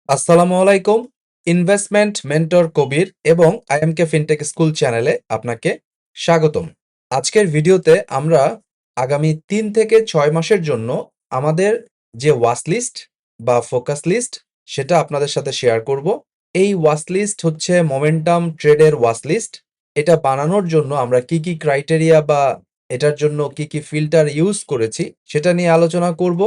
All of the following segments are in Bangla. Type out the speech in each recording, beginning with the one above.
আসসালামু আলাইকুম। ইনভেস্টমেন্ট মেন্টর কবির এবং আইএমকে ফিনটেক স্কুল চ্যানেলে আপনাকে স্বাগতম। আজকের ভিডিওতে আমরা আগামী ৩ থেকে ৬ মাসের জন্য আমাদের যে ওয়াচ লিস্ট বা ফোকাস লিস্ট সেটা আপনাদের সাথে শেয়ার করব। এই ওয়াচ লিস্ট হচ্ছে মোমেন্টাম ট্রেডের ওয়াচ লিস্ট। এটা বানানোর জন্য আমরা কি কি ক্রাইটেরিয়া বা এটার জন্য কি কি ফিল্টার ইউজ করেছি সেটা নিয়ে আলোচনা করব।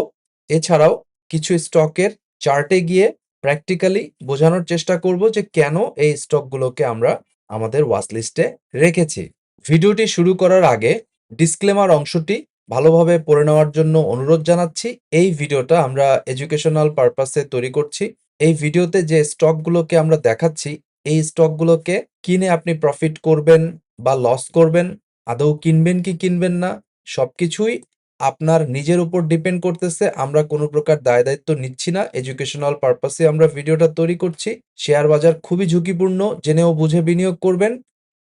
এছাড়াও কিছু স্টকের চার্টে গিয়ে প্র্যাকটিক্যালি বোঝানোর চেষ্টা করব যে কেন এই স্টকগুলোকে আমরা আমাদের ওয়াচ লিস্টে রেখেছি। ভিডিওটি শুরু করার আগে ডিসক্লেমার অংশটি ভালোভাবে পড়ে নেওয়ার জন্য অনুরোধ জানাচ্ছি। এই ভিডিওটা আমরা এডুকেশনাল পারপাসে তৈরি করছি। এই ভিডিওতে যে স্টকগুলোকে আমরা দেখাচ্ছি, এই স্টকগুলোকে কিনে আপনি প্রফিট করবেন বা লস করবেন, আদৌ কিনবেন কি কিনবেন না, সবকিছুই আপনার নিজের উপর ডিপেন্ড করতেছে। আমরা কোনো প্রকার দায়-দায়িত্ব নিচ্ছি না। এডুকেশনাল পারপাসে আমরা ভিডিওটা তৈরি করছি। শেয়ার বাজার খুবই ঝুঁকিপূর্ণ। জেনে ও বুঝে বিনিয়োগ করবেন।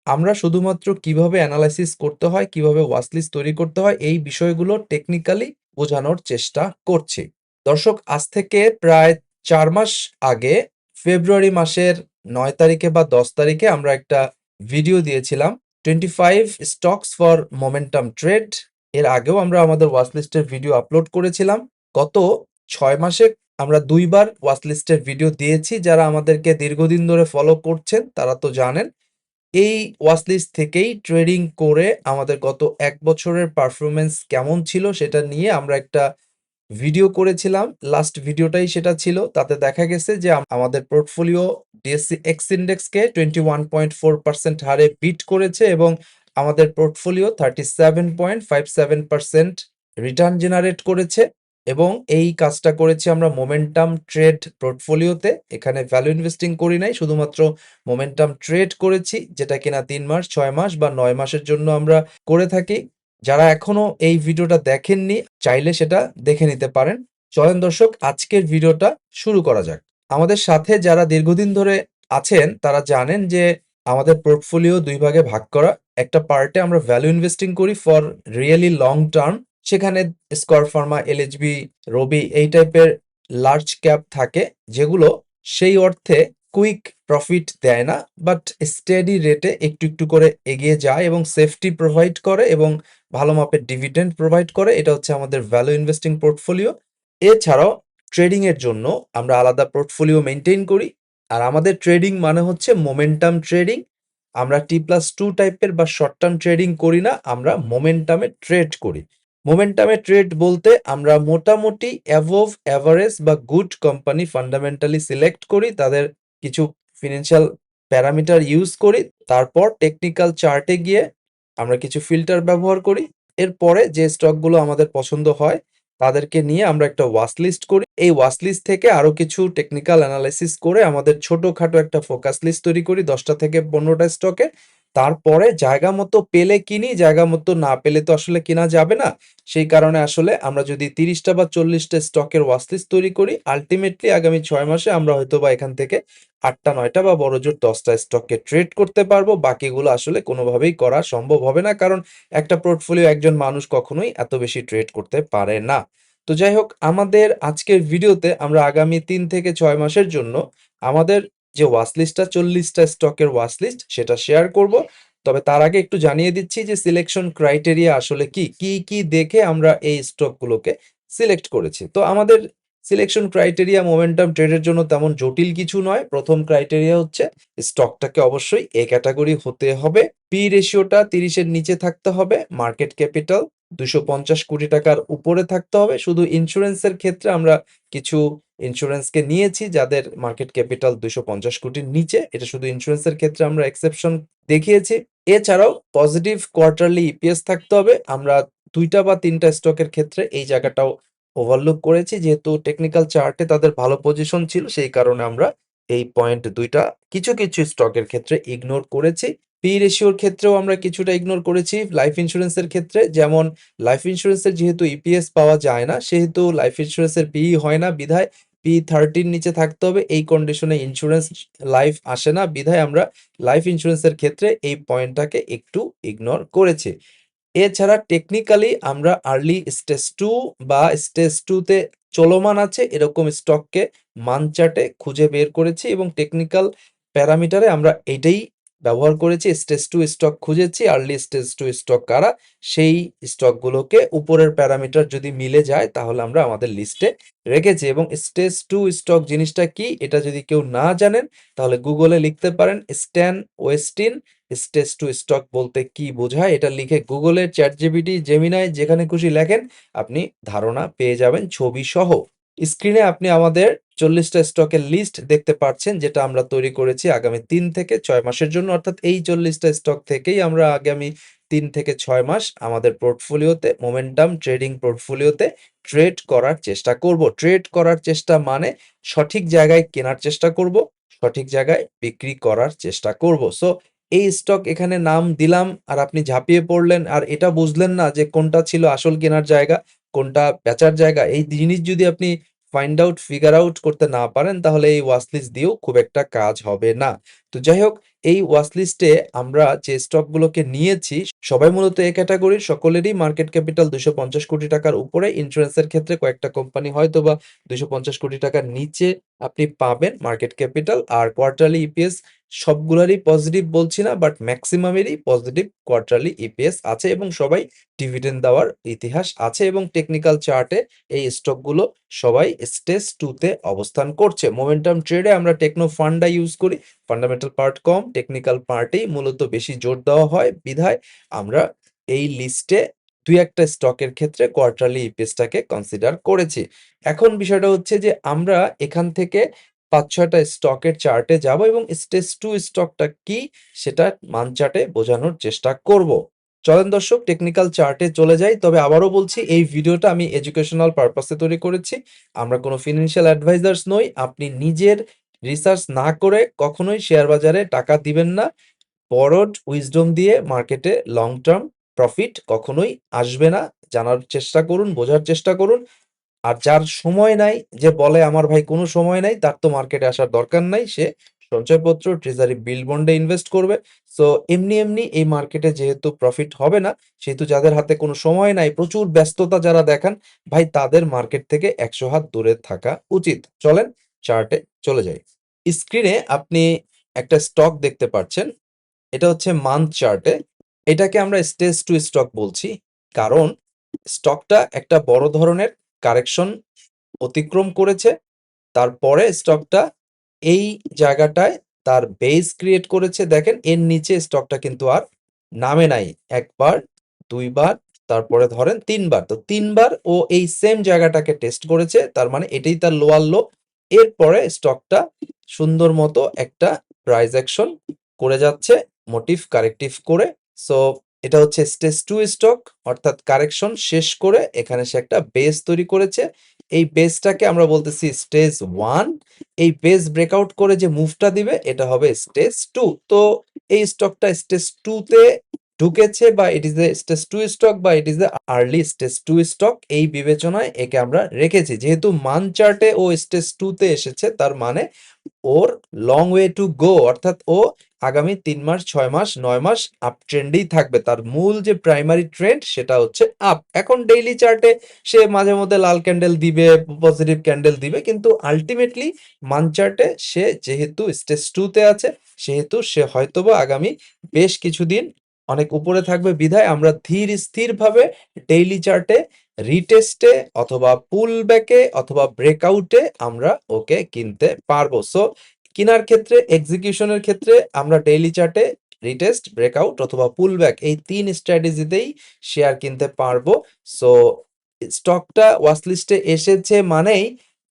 আমরা শুধুমাত্র কিভাবে এনালাইসিস করতে হয়, কিভাবে ওয়াচ লিস্ট তৈরি করতে হয়, এই বিষয়গুলো টেকনিক্যালি বোঝানোর চেষ্টা করছি। দর্শক, আজ থেকে প্রায় ৪ মাস আগে ফেব্রুয়ারি মাসের ৯ তারিখে বা ১০ তারিখে আমরা একটা ভিডিও দিয়েছিলাম 25 স্টকস ফর মোমেন্টাম ট্রেড। এর আগেও আমরা আমাদের ওয়াচ লিস্টের ভিডিও আপলোড করেছিলাম। গত ৬ মাসে আমরা ২ বার ওয়াচ লিস্টের ভিডিও দিয়েছি। যারা আমাদেরকে দীর্ঘদিন ধরে ফলো করছেন তারা তো জানেন। এই ওয়াচ লিস্ট থেকেই ট্রেডিং করে আমাদের গত ১ বছরের পারফরম্যান্স কেমন ছিল সেটা নিয়ে আমরা একটা ভিডিও করেছিলাম। লাস্ট ভিডিওটাই সেটা ছিল। তাতে দেখা গেছে যে আমাদের পোর্টফোলিও ডিএসসি এক্স ইনডেক্সকে 21.4% হারে বিট করেছে এবং আমাদের পোর্টফোলিও 37.57% রিটার্ন জেনারেট করেছে এবং এই কাজটা করেছি আমরা মোমেন্টাম ট্রেড পোর্টফোলিওতে। এখানে ভ্যালু ইনভেস্টিং করি নাই, শুধুমাত্র মোমেন্টাম ট্রেড করেছি, যেটা কিনা ৩ মাস, ৬ মাস বা ৯ মাসের জন্য আমরা করে থাকি। যারা এখনো এই ভিডিওটা দেখেননি চাইলে সেটা দেখে নিতে পারেন। চলেন দর্শক, আজকের ভিডিওটা শুরু করা যাক। আমাদের সাথে যারা দীর্ঘদিন ধরে আছেন তারা জানেন যে আমাদের পোর্টফোলিও ২ ভাগে ভাগ করা। একটা পার্টে আমরা ভ্যালু ইনভেস্টিং করি ফর রিয়েলি লং টার্ম। সেখানে স্কয়ার ফার্মা, এলএচবি, রবি এই টাইপের লার্জ ক্যাপ থাকে, যেগুলো সেই অর্থে কুইক প্রফিট দেয় না, বাট স্টেডি রেটে একটু একটু করে এগিয়ে যায় এবং সেফটি প্রোভাইড করে এবং ভালো মাপের ডিভিডেন্ড প্রোভাইড করে। এটা হচ্ছে আমাদের ভ্যালু ইনভেস্টিং পোর্টফোলিও। এছাড়াও ট্রেডিং এর জন্য আমরা আলাদা পোর্টফোলিও মেইনটেইন করি। আর আমাদের ট্রেডিং মানে হচ্ছে মোমেন্টাম ট্রেডিং। আমরা T+2 টাইপের বা শর্ট টার্ম ট্রেডিং করি না, আমরা মোমেন্টামে ট্রেড করি। মোমেন্টামে ট্রেড বলতে আমরা মোটামুটি অ্যাবভ এভারেজ বা গুড কোম্পানি ফান্ডামেন্টালি সিলেক্ট করি, তাদের কিছু ফিনান্সিয়াল প্যারামিটার ইউজ করি, তারপর টেকনিক্যাল চার্টে গিয়ে আমরা কিছু ফিল্টার ব্যবহার করি। এরপরে যে স্টকগুলো আমাদের পছন্দ হয় তাদেরকে নিয়ে আমরা একটা ওয়াচ লিস্ট করি। এই ওয়াচ লিস্ট থেকে আরো কিছু টেকনিক্যাল অ্যানালাইসিস করে আমাদের ছোটখাটো একটা ফোকাস লিস্ট তৈরি করি ১০টা থেকে ১৫টা স্টকের। তারপরে জায়গা মতো পেলে কিনি, জায়গা মতো না পেলে তো আসলে কেনা যাবে না। সেই কারণে আসলে আমরা যদি ৩০টা বা ৪০টা স্টকের ওয়াচ লিস্ট তৈরি করি, আল্টিমেটলি আগামী ৬ মাসে আমরা হয়তোবা এখান থেকে ৮টা ৯টা বা বড়জোর ১০টা স্টককে ট্রেড করতে পারবো। বাকিগুলো আসলে কোনোভাবেই করা সম্ভব হবে না, কারণ একটা পোর্টফোলিও একজন মানুষ কখনোই এত বেশি ট্রেড করতে পারে না। তো যাই হোক, আমাদের আজকের ভিডিওতে আমরা আগামী ৩ থেকে ৬ মাসের জন্য আমাদের যে ওয়াচ লিস্টটা ৪০টা স্টকের ওয়াচ লিস্ট সেটা শেয়ার করব। তবে তার আগে একটু জানিয়ে দিচ্ছি যে সিলেকশন ক্রাইটেরিয়া আসলে কি, কি দেখে আমরা এই স্টকগুলোকে সিলেক্ট করেছি। তো আমাদের সিলেকশন ক্রাইটেরিয়া মোমেন্টাম ট্রেডের জন্য তেমন জটিল কিছু নয়। প্রথম ক্রাইটেরিয়া হচ্ছে স্টকটাকে অবশ্যই এ ক্যাটাগরি হতে হবে, পি রেশিওটা ৩০ এর নিচে থাকতে হবে, মার্কেট ক্যাপিটাল ২৫০ কোটি টাকার উপরে থাকতে হবে। শুধু ইন্স্যুরেন্সের ক্ষেত্রে আমরা কিছু ইন্স্যুরেন্সকে নিয়েছি যাদের মার্কেট ক্যাপিটাল ২৫০ কোটির নিচে। এটা শুধু ইন্স্যুরেন্সের ক্ষেত্রে আমরা এক্সেপশন দেখিয়েছি। এছাড়াও পজিটিভ কোয়ার্টারলি ইপিএস থাকতে হবে। আমরা ২টা বা ৩টা স্টকের ক্ষেত্রে এই জায়গাটাও ওভারলুক করেছি, যেহেতু টেকনিক্যাল চার্টে তাদের ভালো পজিশন ছিল, সেই কারণে আমরা এই পয়েন্ট ২টা কিছু স্টকের ক্ষেত্রে ইগনোর করেছি। পি রেশিওর ক্ষেত্রেও আমরা কিছুটা ইগনোর করেছি লাইফ ইন্স্যুরেন্সের ক্ষেত্রে। যেমন লাইফ ইন্স্যুরেন্সের যেহেতু ইপিএস পাওয়া যায় না, সেহেতু লাইফ ইন্স্যুরেন্সের পি হয় না, বিধায় P30 নিচে থাকতে হবে। এই কন্ডিশনে ইন্স্যুরেন্স লাইফ আসে না, বিধায় আমরা লাইফ ইন্স্যুরেন্সের ক্ষেত্রে এই পয়েন্টটাকে একটু ইগনোর করেছি। এছাড়া টেকনিক্যালি আমরা আর্লি স্টেজ 2 বা স্টেজ 2 তে চলমান আছে এরকম স্টককে মান চার্টে খুঁজে বের করেছি এবং টেকনিক্যাল প্যারামিটারে আমরা এটাই ব্যবহার করেছি। স্টেজ 2 স্টক খুঁজেছি, আর্লি স্টেজ 2 স্টক কারা, সেই স্টকগুলোকে উপরের প্যারামিটার যদি মিলে যায় তাহলে আমরা আমাদের লিস্টে রেখেছি। এবং স্টেজ 2 স্টক জিনিসটা কি এটা যদি কেউ না জানেন তাহলে গুগলে লিখতে পারেন স্ট্যান ওয়েস্টিন স্টেজ 2 স্টক বলতে কি বোঝায়, এটা লিখে গুগলে চ্যাটজিপিটি, জেমিনাই যেখানে খুশি লেখেন আপনি ধারণা পেয়ে যাবেন ছবি সহ। স্ক্রিনে আপনি আমাদের 40টা স্টকের লিস্ট দেখতে পাচ্ছেন যেটা আমরা তৈরি করেছি আগামী 3 থেকে 6 মাসের জন্য। অর্থাৎ এই 40টা স্টক থেকেই আমরা আগামী 3 থেকে 6 মাস আমাদের পোর্টফোলিওতে মোমেন্টাম ট্রেডিং পোর্টফোলিওতে ট্রেড করার চেষ্টা করব। ট্রেড করার চেষ্টা মানে সঠিক জায়গায় কেনার চেষ্টা করব, সঠিক জায়গায় বিক্রি করার চেষ্টা করব। সো এই স্টক এখানে নাম দিলাম আর আপনি ঝাঁপিয়ে পড়লেন আর এটা বুঝলেন না যে কোনটা ছিল আসল কেনার জায়গা, কোনটা বেচার জায়গা। এই জিনিস যদি আপনি ফাইন্ড আউট ফিগার আউট করতে না পারেন তাহলে এই ওয়াচ লিস্ট দিয়েও খুব একটা কাজ হবে না। তো যাই হোক, এই ওয়াচ লিস্টে আমরা যে স্টকগুলোকে নিয়েছি সবাই মূলত এই ক্যাটাগরির, সকলেরই মার্কেট ক্যাপিটাল 250 কোটি টাকার উপরে। ইন্স্যুরেন্সের ক্ষেত্রে কয়েকটা কোম্পানি হয়তো বা 250 কোটি টাকার নিচে আপনি পাবেন মার্কেট ক্যাপিটাল। আর কোয়ার্টারলি ইপিএস সবগুলোরই পজিটিভ বলছি না, বাট ম্যাক্সিমামেরই পজিটিভ কোয়ার্টারলি ইপিএস আছে এবং সবাই ডিভিডেন্ড দেওয়ার ইতিহাস আছে এবং টেকনিক্যাল চার্টে এই স্টকগুলো সবাই স্টেজ 2 তে অবস্থান করছে। মোমেন্টাম ট্রেডে আমরা টেকনো ফান্ডা ইউজ করি, ফান্ডামেন্টাল পার্ট কম, টেকনিক্যাল পার্টেই মূলত বেশি জোর দেওয়া হয় বিধায় আমরা এই লিস্টে দুই একটা স্টকের ক্ষেত্রে কোয়ার্টারলি ইপিএসটাকে কনসিডার করেছি। এখন বিষয়টা হচ্ছে যে আমরা এখান থেকে 5-6টা স্টকের চার্টে যাব এবং স্টেজ 2 স্টকটা কি সেটা মান চার্টে বোঝানোর চেষ্টা করব। চলেন দর্শক টেকনিক্যাল চার্টে চলে যাই। তবে আবারও বলছি এই ভিডিওটা আমি এডুকেশনাল পারপাসে তৈরি করেছি। আমরা কোনো ফিনান্সিয়াল অ্যাডভাইজার্স নই। আপনি নিজের রিসার্চ না করে কখনোই শেয়ার বাজারে টাকা দিবেন না। বরোড উইজডম দিয়ে মার্কেটে লং টার্ম প্রফিট কখনোই আসবে না। জানার চেষ্টা করুন, বোঝার চেষ্টা করুন। আর যার সময় নাই, যে বলে আমার ভাই কোনো সময় নাই, তার তো মার্কেটে আসার দরকার নাই। সে সঞ্চয়পত্র, ট্রেজারি বিল বন্ডে ইনভেস্ট করবে। সো এমনি এই মার্কেটে যেহেতু প্রফিট হবে না, সেহেতু যাদের হাতে কোনো সময় নাই, প্রচুর ব্যস্ততা যারা দেখান, ভাই তাদের মার্কেট থেকে 100 হাত দূরে থাকা উচিত। চলেন চার্টে চলে যাই। স্ক্রিনে আপনি একটা স্টক দেখতে পাচ্ছেন। এটা হচ্ছে মান্থ চার্টে। এটাকে আমরা স্টেজ 2 স্টক বলছি কারণ স্টকটা একটা বড় ধরনের কারেকশন অতিক্রম করেছে। তারপরে স্টকটা এই জায়গাটায় তার বেস ক্রিয়েট করেছে। দেখেন এর নিচে স্টকটা কিন্তু আর নামে নাই। ১ বার, ২ বার, তারপরে ধরেন ৩ বার। তো ৩ বার ও এই সেম জায়গাটাকে টেস্ট করেছে। তার মানে এটাই তার লোয়ার লো। এরপরে স্টকটা সুন্দর মতো একটা প্রাইস অ্যাকশন করে যাচ্ছে মোটিভ কারেক্টিভ করে। সো এটা হচ্ছে স্টেজ 2 স্টক, অর্থাৎ কারেকশন শেষ করে এখানে সে একটা বেস তৈরি করেছে। এই বেসটাকে আমরা বলতেছি স্টেজ 1। এই বেস ব্রেকআউট করে যে মুভটা দিবে এটা হবে স্টেজ 2। তো এই স্টকটা স্টেজ 2 তে ঢুকেছে বা it is a stage 2 stock বা it is a early stage 2 stock, এই বিবেচনায় একে আমরা রেখেছি। যেহেতু মান চার্টে ও স্টেজ 2 তে এসেছে তার মানে ওর লং ওয়ে টু গো, অর্থাৎ ও আগামী 3 মাস, 6 মাস, 9 মাস আপ ট্রেন্ডেই থাকবে। তার মূল যে প্রাইমারি ট্রেন্ড সেটা হচ্ছে আপ। এখন ডেইলি চার্টে সে মাঝে মধ্যে লাল ক্যান্ডেল দিবে, পজিটিভ ক্যান্ডেল দিবে, কিন্তু আলটিমেটলি মান চার্টে সে যেহেতু স্টেজ 2 তে আছে সেহেতু সে হয়তোবা আগামী বেশ কিছুদিন অনেক উপরে থাকবে বিধায় আমরা ধীর স্থিরভাবে ডেইলি চার্টে রিটেস্টে অথবা পুল ব্যাকে অথবা ব্রেকআউটে আমরা ওকে কিনতে পারবো। সো কেনার ক্ষেত্রে, এক্সিকিউশনের ক্ষেত্রে আমরা ডেইলি চার্টে রিটেস্ট, ব্রেকআউট অথবা পুল ব্যাক এই 3 স্ট্র্যাটেজিতেই শেয়ার কিনতে পারবো। সো স্টকটা ওয়াচ লিস্টে এসেছে মানেই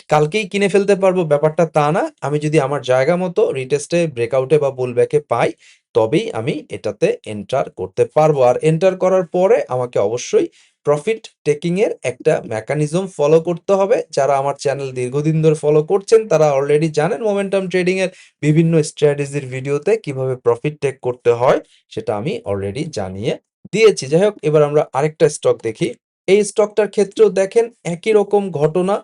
কালকেই কিনে ফেলতে পারবো ব্যাপারটা তা না। আমি যদি আমার জায়গা মতো রিটেস্টে, ব্রেকআউটে বা পুল ব্যাকে পাই তবেই আমি এটাতে এন্টার করতে পারবো। আর এন্টার করার পরে আমাকে অবশ্যই প্রফিট টেকিং এর একটা মেকানিজম ফলো করতে হবে। যারা আমার চ্যানেল দীর্ঘদিন ধরে ফলো করছেন তারা অলরেডি জানেন মোমেন্টাম ট্রেডিং এর বিভিন্ন স্ট্র্যাটেজির ভিডিওতে কিভাবে প্রফিট টেক করতে হয় সেটা আমি অলরেডি জানিয়ে দিয়েছি। যাই হোক, এবার আমরা আরেকটা স্টক দেখি। এই স্টকটার ক্ষেত্রেও দেখেন একই রকম ঘটনা।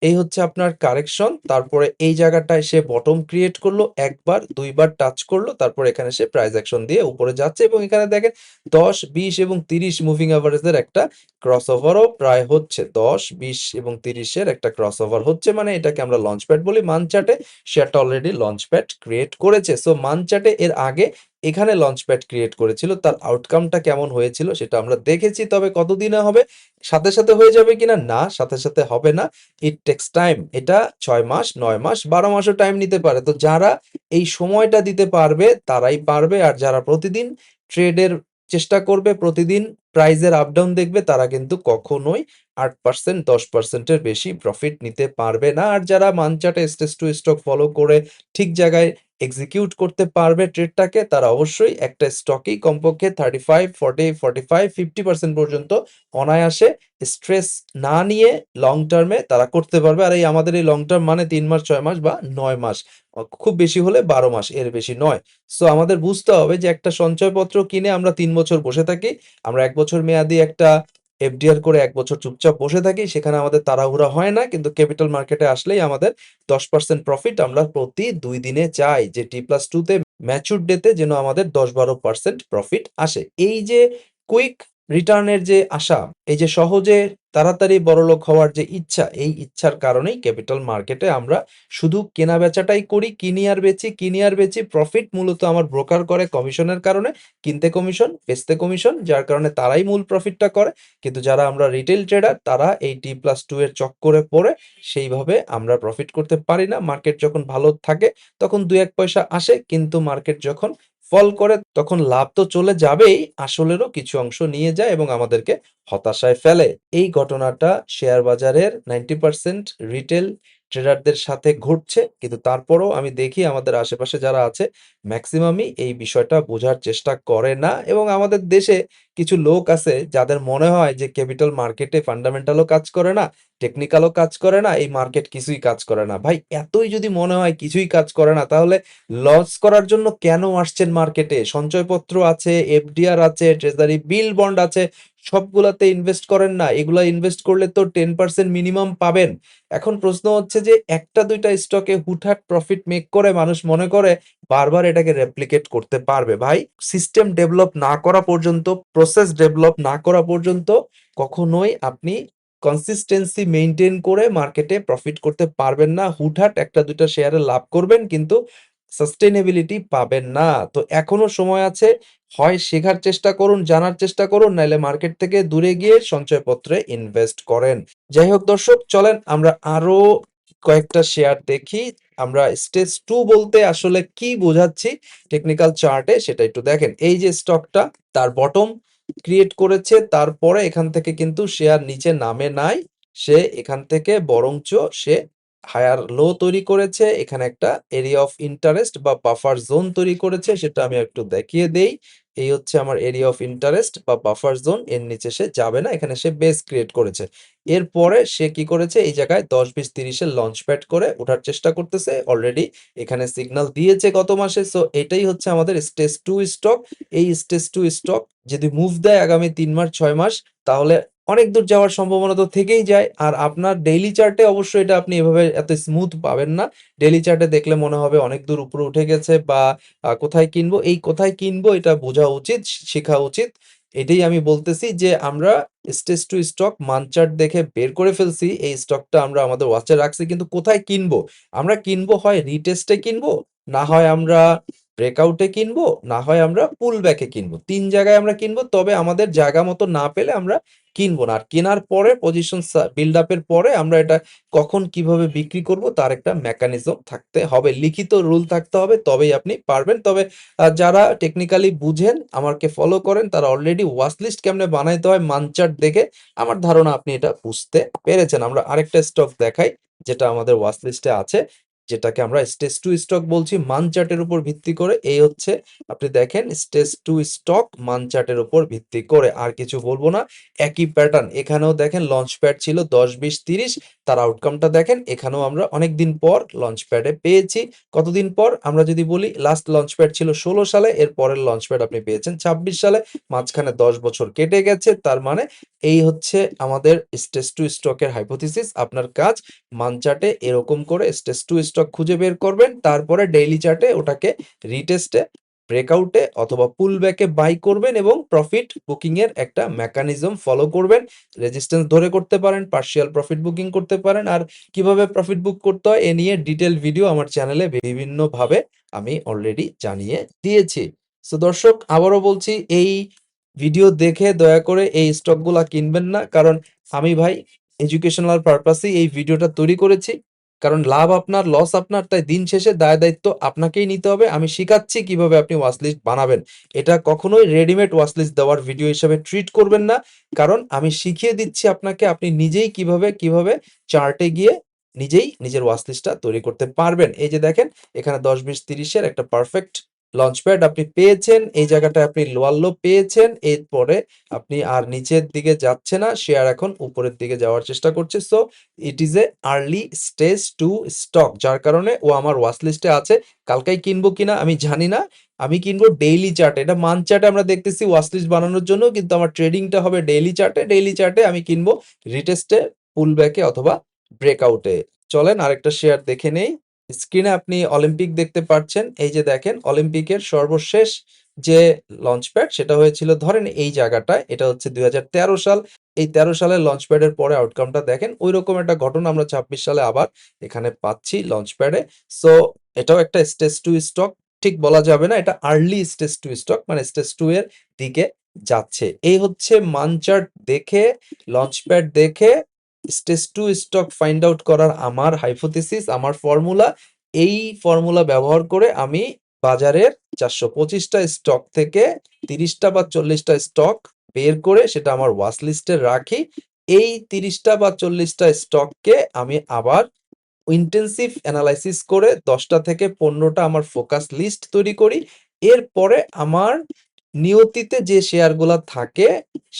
এই হচ্ছে আপনার কারেকশন। তারপরে এই জায়গাটায় সে বটম ক্রিয়েট করলো, ১ বার ২ বার টাচ করলো। তারপর এখানে সে প্রাইস অ্যাকশন দিয়ে উপরে যাচ্ছে এবং এখানে দেখেন ১০, ২০ এবং ৩০ মুভিং এভারেজের একটা ক্রসওভারও প্রায় হচ্ছে। ১০, ২০ এবং ৩০ এর একটা ক্রসওভার হচ্ছে, মানে এটাকে আমরা লঞ্চপ্যাড বলি। মান্থ চার্টে শেয়ারটা অলরেডি লঞ্চপ্যাড ক্রিয়েট করেছে। সো মান্থ চার্টে এর আগে এখানে লঞ্চপ্যাড ক্রিয়েট করেছিল। তার আউটকামটা কেমন হয়েছিল সেটা আমরা দেখেছি। তবে কতদিনে হবে? সাথে, সাথে হয়ে যাবে কিনা? না, সাথে, সাথে হবে না। ইট টেকস টাইম। এটা ৬ মাস, ৯ মাস, ১২ মাসও টাইম নিতে পারে। তো যারা এই সময়টা দিতে পারবে তারাই পারবে। আর যারা প্রতিদিন ট্রেডের চেষ্টা করবে, প্রতিদিন প্রাইজের আপ ডাউন দেখবে, তারা কিন্তু কখনোই ৮% ১০% এর বেশি প্রফিট নিতে পারবে না। আর যারা মান্থ চার্টে স্টেজ টু স্টক ফলো করে ঠিক জায়গায় এক্সিকিউট করতে পারবে ট্রেডটাকে, তারা অবশ্যই একটা স্টকেই কমপক্ষে 35, 40, 45, 50% পর্যন্ত অনায়াসে স্ট্রেস না নিয়ে লং টার্মে তারা করতে পারবে। আর এই আমাদের এই লং টার্ম মানে ৩ মাস, ৬ মাস বা ৯ মাস। খুব বেশি হলে ১২ মাস, এর বেশি নয়। সো আমাদের বুঝতে হবে যে একটা সঞ্চয়পত্র কিনে আমরা ৩ বছর বসে থাকি। আমরা ১ বছর মেয়াদি একটা এফডিআর করে ১ বছর চুপচাপ বসে থাকি। সেখানে আমাদের তাড়াহুড়া হয় না। কিন্তু ক্যাপিটাল মার্কেটে আসলেই আমাদের ১০% প্রফিট আমরা প্রতি ২ দিনে চাই যে T+2 তে ম্যাচুরড ডে তে যেন আমাদের ১০-১২% প্রফিট আসে। এই যে কুইক রিটার্ন এর যে আশা, এই যে সহজে তাড়াতাড়ি বড়লোক হওয়ার যে ইচ্ছা, এই ইচ্ছার কারণেই ক্যাপিটাল মার্কেটে আমরা শুধু কেনা-বেচাটাই করি। কিনি আর বেচি, কিনি আর বেচি। প্রফিট মূলত আমার ব্রোকার করে কমিশনের কারণে। কিনতে কমিশন, বেচতে কমিশন, যার কারণে তারাই মূল প্রফিটটা করে। কিন্তু যারা আমরা রিটেইল ট্রেডার, তারা এই T+2 এর চক্করে পড়ে সেইভাবে আমরা প্রফিট করতে পারি না। মার্কেট যখন ভালো থাকে তখন ২-১ পয়সা আসে, কিন্তু মার্কেট যখন ফল করে তখন লাভ তো চলে যাবেই, আসলেরও কিছু অংশ নিয়ে যায় এবং আমাদেরকে হতাশায় ফেলে। এই ঘটনাটা শেয়ার বাজারের 90% রিটেল ট্রেডারদের সাথে ঘটছে। কিন্তু তারপরও আমি দেখি আমাদের আশেপাশে যারা আছে মেক্সিমামই এই বিষয়টা বোঝার চেষ্টা করে না এবং আমাদের দেশে কিছু লোক আছে যাদের মনে হয় যে ক্যাপিটাল মার্কেটে ফান্ডামেন্টালও কাজ করে না, টেকনিক্যালও কাজ করে না, এই মার্কেট কিছুই কাজ করে না। ভাই, এতই যদি মনে হয় কিছুই কাজ করে না, তাহলে লস করার জন্য কেন আসছেন মার্কেটে? সঞ্চয়পত্র আছে, এফডিআর আছে, ট্রেজারি বিল বন্ড আছে, সবগুলাতে ইনভেস্ট করেন না? এগুলা ইনভেস্ট করলে তো 10% মিনিমাম পাবেন। এখন প্রশ্ন হচ্ছে যে ১টা ২টা স্টকে হুটহাট প্রফিট মেক করে মানুষ মনে করে বারবার এটাকে রেপ্লিকেট করতে পারবে। ভাই, সিস্টেম ডেভেলপ না করা পর্যন্ত, প্রসেস ডেভেলপ না করা পর্যন্ত কখনোই আপনি কনসিস্টেন্সি মেইনটেইন করে মার্কেটে প্রফিট করতে পারবেন না। হুটহাট ১টা ২টা শেয়ারে লাভ করবেন কিন্তু সাস্টেইনেবিলিটি পাবেন না। তো এখনো সময় আছে। হয় শেখার চেষ্টা করুন, জানার চেষ্টা করুন, নাইলে মার্কেট থেকে দূরে গিয়ে সঞ্চয়পত্রে ইনভেস্ট করেন। যাই হোক দর্শক, চলেন আমরা আরো কয়েকটা শেয়ার দেখি। আমরা স্টেজ 2 বলতে আসলে কি বোঝাচ্ছি টেকনিক্যাল চার্টে সেটা একটু দেখেন। এই যে স্টকটা তার বটম ক্রিয়েট করেছে, তারপরে এখান থেকে কিন্তু শেয়ার নিচে নামে নাই। সে এখান থেকে বরঞ্চ সে হায়ার লো তৈরি করেছে। এখানে একটা এরিয়া অফ ইন্টারেস্ট বা বাফার জোন তৈরি করেছে, সেটা আমি একটু দেখিয়ে দেই। এই হচ্ছে আমার এরিয়া অফ ইন্টারেস্ট বা বাফার জোন। এর নিচে সে যাবে না। এখানে সে বেস ক্রিয়েট করেছে। এরপরে সে কি করেছে? এই জায়গায় ১০, ২০, ৩০ এর লঞ্চপ্যাড করে ওঠার চেষ্টা করতেছে। অলরেডি এখানে সিগন্যাল দিয়েছে গত মাসে। সো এটাই হচ্ছে আমাদের স্টেজ 2 স্টক। এই স্টেজ 2 স্টক যদি মুভ দেয় আগামী ৩ মাস, ৬ মাস, তাহলে অনেক দূর যাওয়ার সম্ভাবনা তো থেকেই যায়। আর আপনার ডেইলি চার্টে অবশ্যই এটা আপনি এভাবে এত স্মুথ পাবেন না। ডেইলি চার্টে দেখলে মনে হবে অনেক দূর উপরে উঠে গেছে বা কোথায় কিনবো? এই কোথায় কিনবো এটা বোঝা উচিত, শেখা উচিত। এটাই আমি বলতেছি যে আমরা স্টেজ 2 স্টক মান্থ চার্ট দেখে বের করে ফেলছি। এই স্টকটা আমরা আমাদের ওয়াচে রাখছি। কিন্তু কোথায় কিনবো? আমরা কিনবো হয় রিটেস্টে কিনবো, না হয় আমরা ব্রেকআউটে কিনবো, না হয় আমরা পুল ব্যাকে কিনবো। ৩ জায়গায় আমরা কিনবো। তবে আমাদের জায়গা মতো না পেলে আমরা কিনবো না। আর কেনার পরে পজিশন বিল্ড আপ এর পরে আমরা এটা কখন কিভাবে বিক্রি করব তার একটা মেকানিজম থাকতে হবে। লিখিত রুল থাকতে হবে, তবেই আপনি পারবেন। তবে যারা টেকনিক্যালি বুঝেন, আমাকে ফলো করেন, তারা অলরেডি ওয়াচ লিস্ট কেমনে বানাইতে হয় মান্থ চার্ট দেখে আমার ধারণা আপনি এটা বুঝতে পেরেছেন। আমরা আরেকটা স্টক দেখাই যেটা আমাদের ওয়াচ লিস্টে আছে। যেটাকে আমরা স্টেজ 2 স্টক বলছি মান চার্টের উপর ভিত্তি করে। এই হচ্ছে আপনি দেখেন স্টেজ 2 স্টক মান চার্টের উপর ভিত্তি করে। আর কিছু বলবো না। একই প্যাটার্ন এখানেও দেখেন লঞ্চ প্যাড ছিল 10, 20, 30, তার আউটকামটা দেখেন। এখানেও আমরা অনেকদিন পর লঞ্চ প্যাডে পেয়েছি। কতদিন পর আমরা যদি বলি, লাস্ট লঞ্চ প্যাড ছিল 16 সালে, এর পরের লঞ্চ প্যাড আপনি পেয়েছেন 26 সালে, মাঝখানে 10 বছর কেটে গেছে। তার মানে এই হচ্ছে আমাদের স্টেজ 2 স্টকের হাইপোথিসিস। আপনার কাজ মান চার্টে এরকম করে স্টেজ 2 স্টক খুঁজে বের করবেন, তারপরে ডেইলি চার্টে ওটাকে রিটেস্টে, ব্রেকআউটে অথবা পুল ব্যাকে বাই করবেন এবং প্রফিট বুকিং এর একটা মেকানিজম ফলো করবেন। রেজিস্ট্যান্স ধরে করতে পারেন, পার্শিয়াল প্রফিট বুকিং করতে পারেন। আর কিভাবে প্রফিট বুক করতে হয় এ নিয়ে ডিটেইল ভিডিও আমার চ্যানেলে বিভিন্নভাবে আমি অলরেডি জানিয়ে দিয়েছি। সো দর্শক, আবারও বলছি, এই ভিডিও দেখে দয়া করে এই স্টকগুলা কিনবেন না। কারণ আমি ভাই এডুকেশনাল পারপাসেই এই ভিডিওটা তৈরি করেছি। কারণ লাভ আপনার, লস আপনার, তাই দিন শেষে দায়-দায়িত্ব আপনাকেই নিতে হবে। আমি শিখাচ্ছি কিভাবে আপনি ওয়াচলিস্ট বানাবেন। এটা কখনোই রেডিমেড ওয়াচলিস্ট দেওয়ার ভিডিও হিসেবে ট্রিট করবেন না। কারণ আমি শিখিয়ে দিচ্ছি আপনাকে, আপনি নিজেই কিভাবে চার্টে গিয়ে নিজেই নিজের ওয়াচলিস্টটা তৈরি করতে পারবেন। এই যে দেখেন, এখানে 10, 20, 30 এর একটা পারফেক্ট লঞ্চপ্যাড আপনি পেয়েছেন। এই জায়গাটায় আপনি লোয়ার লো পেয়েছেন। এরপরে আপনি আর নিচের দিকে যাচ্ছে না, শেয়ার এখন উপরের দিকে যাওয়ার চেষ্টা করছে। So it is a early stage 2 stock, যার কারণে ও আমার ওয়াচ লিস্টে আছে। কালকেই কিনবো কিনা আমি জানি না। আমি কিনবো ডেইলি চার্টে। এটা মান চার্টে আমরা দেখতেছি ওয়াচ লিস্ট বানানোর জন্য, কিন্তু আমার ট্রেডিংটা হবে ডেইলি চার্টে। ডেইলি চার্টে আমি কিনবো রিটেস্টে, পুল ব্যাকে অথবা ব্রেকআউটে। চলেন আরেকটা শেয়ার দেখে নেই। স্ক্রিনে আপনি অলিম্পিক দেখতে পাচ্ছেন। এই যে দেখেন, অলিম্পিকের সর্বশেষ যে লঞ্চপ্যাড সেটা হয়েছিল ধরেন এই জায়গাটায়। এটা হচ্ছে 2013 সাল। এই 13 সালের লঞ্চপ্যাডের পরে আউটকামটা দেখেন। ঐরকম একটা ঘটনা আমরা 26 সালে আবার এখানে পাচ্ছি লঞ্চপ্যাডে। সো এটাও একটা স্টেজ 2 স্টক। ঠিক বলা যাবে না, এটা আর্লি স্টেজ 2 স্টক, মানে স্টেজ 2 এর দিকে যাচ্ছে। এই হচ্ছে মান চার্ট দেখে, লঞ্চপ্যাড দেখে স্টেজ 2 স্টক ফাইন্ড আউট করার আমার হাইপোথিসিস, আমার ফর্মুলা। এই ফর্মুলা ব্যবহার করে আমি বাজারের 425টা স্টক থেকে 30টা বা 40টা স্টক বের করে সেটা আমার ওয়াচ লিস্টে রাখি। এই 30টা বা 40টা স্টককে আমি আবার ইন্টেন্সিভ অ্যানালাইসিস করে 10টা থেকে 15টা আমার ফোকাস লিস্ট তৈরি করি। এরপরে আমার নিয়তিতে যে শেয়ারগুলা থাকে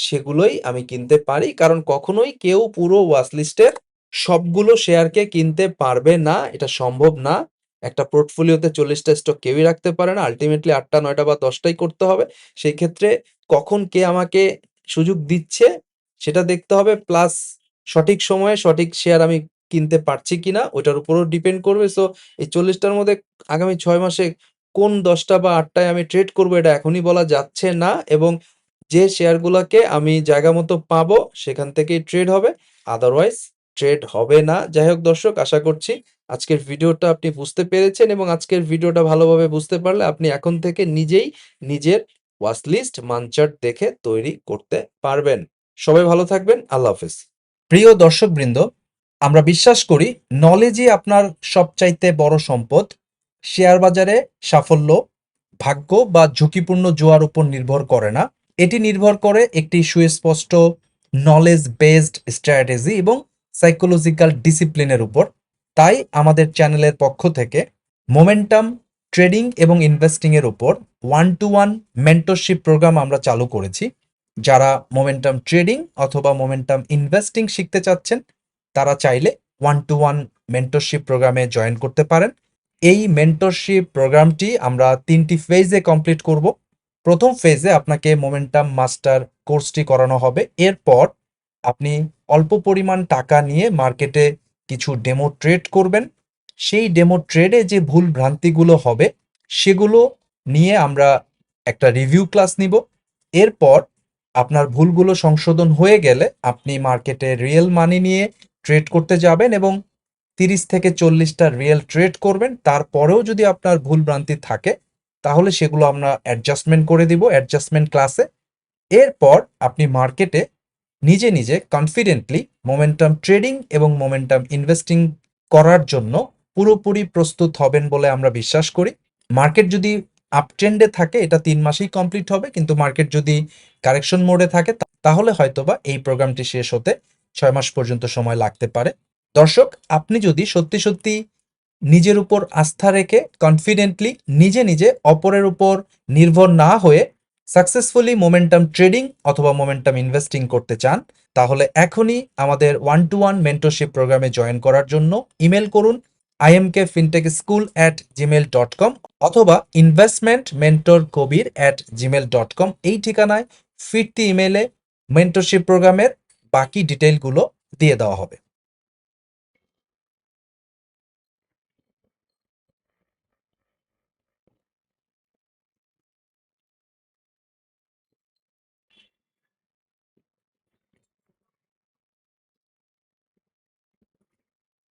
সেগুলোই আমি কিনতে পারি। কারণ কখনোই কেউ পুরো ওয়াচ লিস্টের সবগুলো শেয়ারকে কিনতে পারবে না, এটা সম্ভব না। একটা পোর্টফোলিওতে 40টা স্টক কেউই রাখতে পারে না। আল্টিমেটলি 8টা, 9টা বা 10টাই করতে হবে। সেই ক্ষেত্রে কখন কে আমাকে সুযোগ দিচ্ছে সেটা দেখতে হবে। প্লাস সঠিক সময়ে সঠিক শেয়ার আমি কিনতে পারছি কিনা ওইটার উপরও ডিপেন্ড করবে। সো এই 40টার মধ্যে আগামী 6 মাসে কোন 10টা বা 8টায় আমি ট্রেড করব এটা এখনই বলা যাচ্ছে না। এবং যে শেয়ারগুলাকে আমি জায়গা মতো পাবো সেখান থেকেই ট্রেড হবে, আদারওয়াইজ ট্রেড হবে না। যাই হোক দর্শক, আশা করছি আজকের ভিডিওটা আপনি বুঝতে পেরেছেন এবং আজকের ভিডিওটা ভালোভাবে বুঝতে পারলে আপনি এখন থেকে নিজেই নিজের ওয়াচ লিস্ট মান চার্ট দেখে তৈরি করতে পারবেন। সবাই ভালো থাকবেন। আল্লাহ হাফেজ। প্রিয় দর্শকবৃন্দ, আমরা বিশ্বাস করি নলেজই আপনার সবচাইতে বড় সম্পদ। শেয়ার বাজারে সাফল্য ভাগ্য বা ঝুঁকিপূর্ণ জোয়ার উপর নির্ভর করে না। এটি নির্ভর করে একটি সুস্পষ্ট নলেজ বেসড স্ট্র্যাটেজি এবং সাইকোলজিক্যাল ডিসিপ্লিনের উপর। তাই আমাদের চ্যানেলের পক্ষ থেকে মোমেন্টাম ট্রেডিং এবং ইনভেস্টিং এর উপর 1-to-1 মেন্টরশিপ প্রোগ্রাম আমরা চালু করেছি। যারা মোমেন্টাম ট্রেডিং অথবা মোমেন্টাম ইনভেস্টিং শিখতে চাচ্ছেন তারা চাইলে 1-to-1 মেন্টরশিপ প্রোগ্রামে জয়েন করতে পারেন। এই মেন্টরশিপ প্রোগ্রামটি আমরা 3টি ফেজে কমপ্লিট করব। প্রথম ফেজে আপনাকে মোমেন্টাম মাস্টার কোর্সটি করানো হবে। এরপর আপনি অল্প পরিমাণ টাকা নিয়ে মার্কেটে কিছু ডেমো ট্রেড করবেন। সেই ডেমো ট্রেডে যে ভুল ভ্রান্তিগুলো হবে সেগুলো নিয়ে আমরা একটা রিভিউ ক্লাস নিব। এরপর আপনার ভুলগুলো সংশোধন হয়ে গেলে আপনি মার্কেটে রিয়েল মানি নিয়ে ট্রেড করতে যাবেন এবং 30 থেকে 40টা রিয়েল ট্রেড করবেন। তারপরেও যদি আপনার ভুল ভ্রান্তি থাকে তাহলে সেগুলো আমরা অ্যাডজাস্টমেন্ট করে দিব অ্যাডজাস্টমেন্ট ক্লাসে। এরপর আপনি মার্কেটে নিজে নিজে কনফিডেন্টলি মোমেন্টাম ট্রেডিং এবং মোমেন্টাম ইনভেস্টিং করার জন্য পুরোপুরি প্রস্তুত হবেন বলে আমরা বিশ্বাস করি। মার্কেট যদি আপট্রেন্ডে থাকে এটা 3 মাসেই কমপ্লিট হবে, কিন্তু মার্কেট যদি কারেকশন মোডে থাকে তাহলে হয়তোবা এই প্রোগ্রামটি শেষ হতে 6 মাস পর্যন্ত সময় লাগতে পারে। দর্শক, আপনি যদি সত্যি সত্যি নিজের উপর আস্থা রেখে কনফিডেন্টলি নিজে নিজে অপরের উপর নির্ভর না হয়ে সাকসেসফুলি মোমেন্টাম ট্রেডিং অথবা মোমেন্টাম ইনভেস্টিং করতে চান, তাহলে এখনই আমাদের 1-to-1 মেন্টরশিপ প্রোগ্রামে জয়েন করার জন্য ইমেল করুন imkfintechschool@gmail.com অথবা investmentmentorkobir@gmail.com এই ঠিকানায় ফিরতি ইমেলে মেন্টরশিপ প্রোগ্রামের বাকি ডিটেইলগুলো দিয়ে দেওয়া হবে।